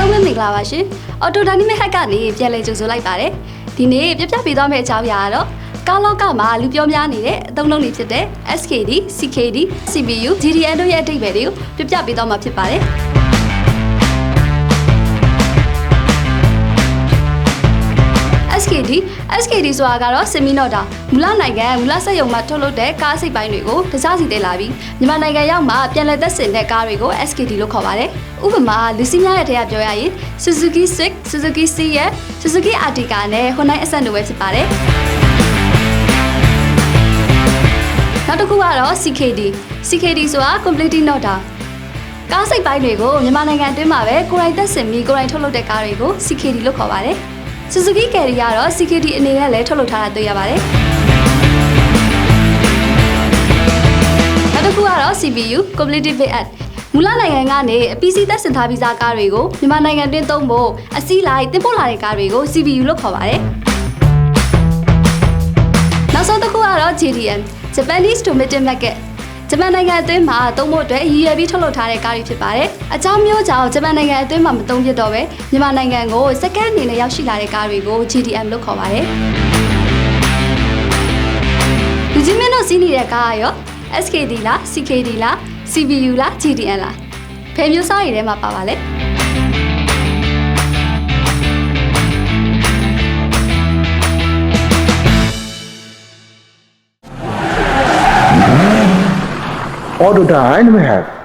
အားလုံးပဲမင်္ဂလာပါရှင်။ Auto Dynamic Hack ကနေပြန်လည်ကြိုဆိုလိုက်ပါတယ်။ဒီနေ့ပြပြပေးသွားမယ့်အကြောင်းအရာကတော့ကားလောကမှာလူပြောများနေတဲ့အသုံးအနှုန်းတွေဖြစ်တဲ့ SKD, CKD, CPU, GDN တို့ရဲ့အဓိပ္ပာယ်တွေကိုပြပြပေးသွားမှာဖြစ်ပါတယ်။ SKD ဆိုတာကတော့ Semiconductor မူလနိုင်ငံမူလစက်ရုံမှာထုတ်လုပ်တဲ့ကားစိတ်ပိုင်းတွေကိုတခြားစီတည်လာပြီးမြန်မာနိုင်ငံရောက်မှပြန်လည်သက်ဆင်တဲ့ကားတွေကို SKD လို့ခေါ်ပါတယ်။ဥပမာလူစီးများရဲ့ထဲကပြောရရင် Suzuki Swift, Suzuki Sea, Suzuki Ertiga နဲ့ Hyundai Accent တို့ပဲဖြစ်ပါတယ်။နောက်တစ်ခုကတော့ CKD ဆိုတာ Completely Notor ကားစိတ်ပိုင်းတွေကိုမြန်မာနိုင်ငံအတွင်းမှာပဲကိုယ်တိုင်သက်ဆင်ပြီးကိုယ်တိုင်ထုတ်လုပ်တဲ့ကားတွေကို CKD လို့ခေါ်ပါတယ်။ Suzuki Carry ကတော့ CKD အနေနဲ့လည်းထုတ်လုပ်ထားတာတွေ့ရပါတယ်။နောက်တစ်ခုကတော့ CPU Completely Fit မူလနိုင်ငံကနေအပီးစီးသက်ဆင်ထားပြီးသားကားတွေကိုမြန်မာနိုင်ငံတွင်းသုံးဖို့အစည်းလိုက်တင်ပို့လာတဲ့ကားတွေကို CPU လို့ခေါ်ပါတယ်။နောက်ဆုံးတစ်ခုကတော့ JDM Japanese Domestic Market ဂျပန်နိုင်ငံအတွင်းမှာသုံးဖို့အတွက်ရည်ရွယ်ပြီးထုတ်လုပ်ထားတဲ့ကားတွေဖြစ်ပါတယ်။အကြောင်းမျိုးကြောင့်ဂျပန်နိုင်ငံအတွင်းမှာမသုံးဖြစ်တော့ပဲမြန်မာနိုင်ငံကိုစက္ကန့်အနေနဲ့ရောက်ရှိလာတဲ့ကားတွေကို GDM လို့ခေါ်ပါတယ်။လူကြီးမင်းတို့စီးနေတဲ့ကားရော SKD လား CKD လား CPU လား GDM လားဘယ်မျိုးစားရည်ထဲမှာပါပါလဲAuto Dynamic Hack